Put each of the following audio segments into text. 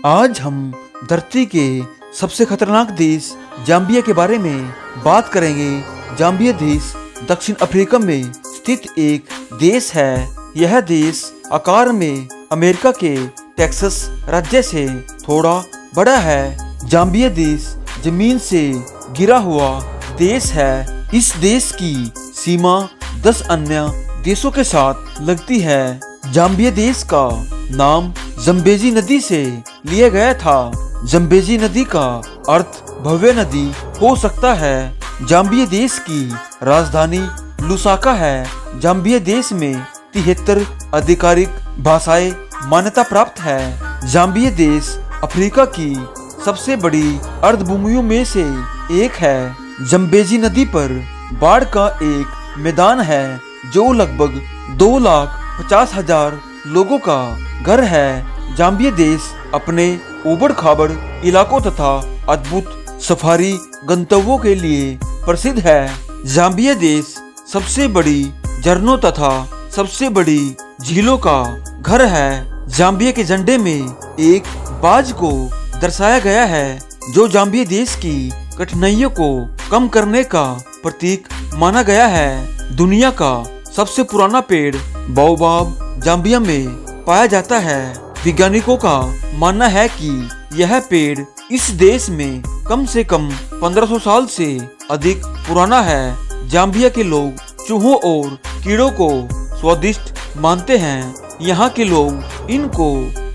आज हम धरती के सबसे खतरनाक देश जाम्बिया के बारे में बात करेंगे। जाम्बिया देश दक्षिण अफ्रीका में स्थित एक देश है। यह देश आकार में अमेरिका के टेक्सास राज्य से थोड़ा बड़ा है। जाम्बिया देश जमीन से गिरा हुआ देश है। इस देश की सीमा 10 अन्य देशों के साथ लगती है। जाम्बिया देश का नाम जम्बेजी नदी से लिया गया था। जम्बेजी नदी का अर्थ भव्य नदी हो सकता है। जाम्बिया देश की राजधानी लुसाका है। जाम्बिया देश में 73 आधिकारिक भाषाएं मान्यता प्राप्त है। जाम्बिया देश अफ्रीका की सबसे बड़ी अर्धभूमियों में से एक है। जम्बेजी नदी पर बाढ़ का एक मैदान है जो लगभग 2,50,000 लोगों का घर है। जाम्बिया देश अपने ऊबड़ खाबड़ इलाकों तथा अद्भुत सफारी गंतव्यों के लिए प्रसिद्ध है। जाम्बिया देश सबसे बड़ी झरनों तथा सबसे बड़ी झीलों का घर है। जाम्बिया के झंडे में एक बाज को दर्शाया गया है जो जाम्बिया देश की कठिनाइयों को कम करने का प्रतीक माना गया है। दुनिया का सबसे पुराना पेड़ बाओबाब जाम्बिया में पाया जाता है। वैज्ञानिकों का मानना है कि यह पेड़ इस देश में कम से कम 1500 साल से अधिक पुराना है। जाम्बिया के लोग चूहों और कीड़ों को स्वादिष्ट मानते हैं। यहाँ के लोग इनको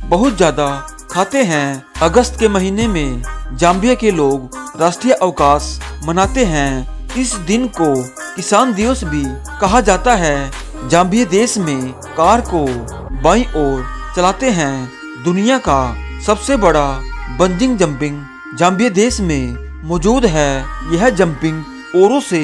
बहुत ज्यादा खाते हैं। अगस्त के महीने में जाम्बिया के लोग राष्ट्रीय अवकाश मनाते हैं। इस दिन को किसान दिवस भी कहा जाता है। जाम्बिया देश में कार को बाईं ओर चलाते हैं। दुनिया का सबसे बड़ा बंजिंग जंपिंग जाम्बिया देश में मौजूद है। यह जंपिंग ओरों से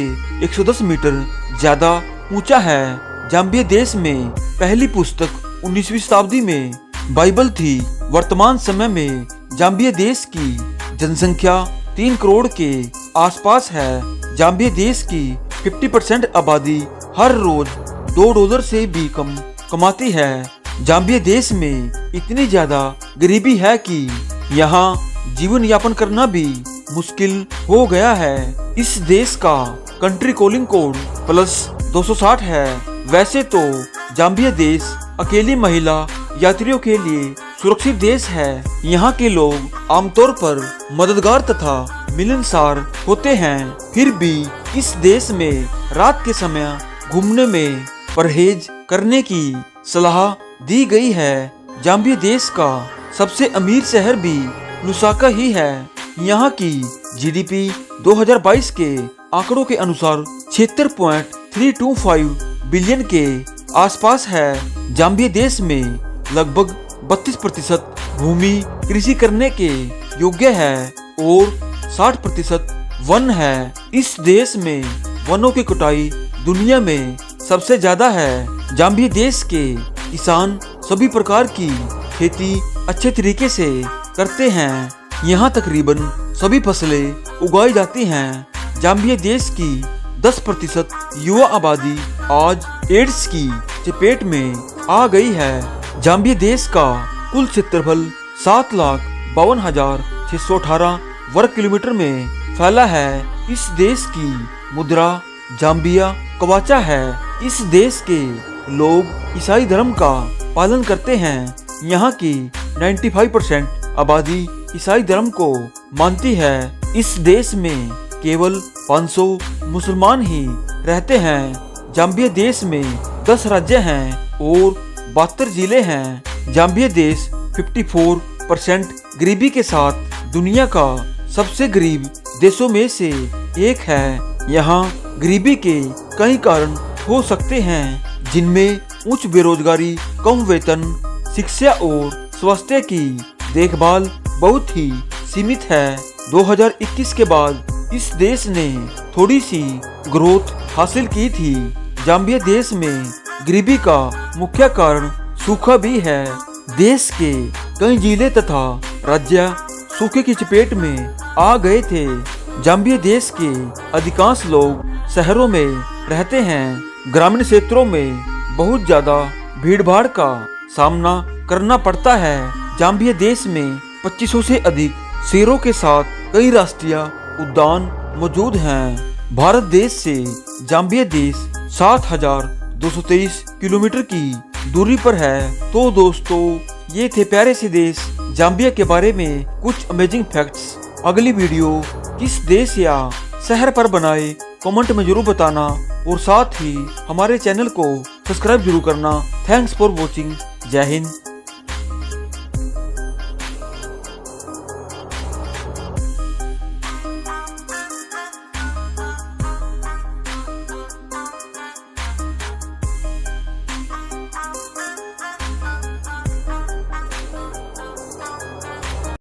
110 मीटर ज्यादा ऊंचा है। जाम्बिया देश में पहली पुस्तक 19वीं शताब्दी में बाइबल थी। वर्तमान समय में जाम्बिया देश की जनसंख्या 3 करोड़ के आसपास है। जाम्बिया देश की 50% आबादी हर रोज $2 से भी कम कमाती है। जाम्बिया देश में इतनी ज्यादा गरीबी है कि यहाँ जीवन यापन करना भी मुश्किल हो गया है। इस देश का कंट्री कॉलिंग कोड +260 है। वैसे तो जाम्बिया देश अकेली महिला यात्रियों के लिए सुरक्षित देश है। यहाँ के लोग आमतौर पर मददगार तथा मिलनसार होते हैं। फिर भी इस देश में रात के समय घूमने में परहेज करने की सलाह दी गई है। जाम्बिया देश का सबसे अमीर शहर भी लुसाका ही है। यहाँ की जीडीपी 2022 के आंकड़ों के अनुसार 76.325 बिलियन के आसपास है। जाम्बिया देश में लगभग 32% भूमि कृषि करने के योग्य है और 60% वन है। इस देश में वनों की कटाई दुनिया में सबसे ज्यादा है। जाम्बिया देश के किसान सभी प्रकार की खेती अच्छे तरीके से करते हैं। यहाँ तकरीबन सभी फसलें उगाई जाती हैं। जाम्बिया देश की 10% युवा आबादी आज एड्स की चपेट में आ गई है। जाम्बिया देश का कुल क्षेत्रफल 7,52,618 वर्ग किलोमीटर में फैला है। इस देश की मुद्रा जाम्बिया क्वाचा है। इस देश के लोग ईसाई धर्म का पालन करते हैं। यहाँ की 95% आबादी ईसाई धर्म को मानती है। इस देश में केवल 500 मुसलमान ही रहते हैं। जाम्बिया देश में 10 राज्य हैं और 72 जिले हैं। जाम्बिया देश 54% गरीबी के साथ दुनिया का सबसे गरीब देशों में से एक है। यहाँ गरीबी के कई कारण हो सकते हैं जिनमें उच्च बेरोजगारी, कम वेतन, शिक्षा और स्वास्थ्य की देखभाल बहुत ही सीमित है। 2021 के बाद इस देश ने थोड़ी सी ग्रोथ हासिल की थी। जाम्बिया देश में गरीबी का मुख्य कारण सूखा भी है। देश के कई जिले तथा राज्य सूखे की चपेट में आ गए थे। जाम्बिया देश के अधिकांश लोग शहरों में रहते हैं। ग्रामीण क्षेत्रों में बहुत ज्यादा भीड़ भाड़ का सामना करना पड़ता है। जाम्बिया देश में 2500 से अधिक शेरों के साथ कई राष्ट्रीय उद्यान मौजूद हैं। भारत देश से जाम्बिया देश 7,223 किलोमीटर की दूरी पर है। तो दोस्तों, ये थे प्यारे से देश जाम्बिया के बारे में कुछ अमेजिंग फैक्ट्स। अगली वीडियो किस देश या शहर पर बनाए कमेंट में जरूर बताना और साथ ही हमारे चैनल को सब्सक्राइब जरूर करना। Thanks for watching. जय हिंद।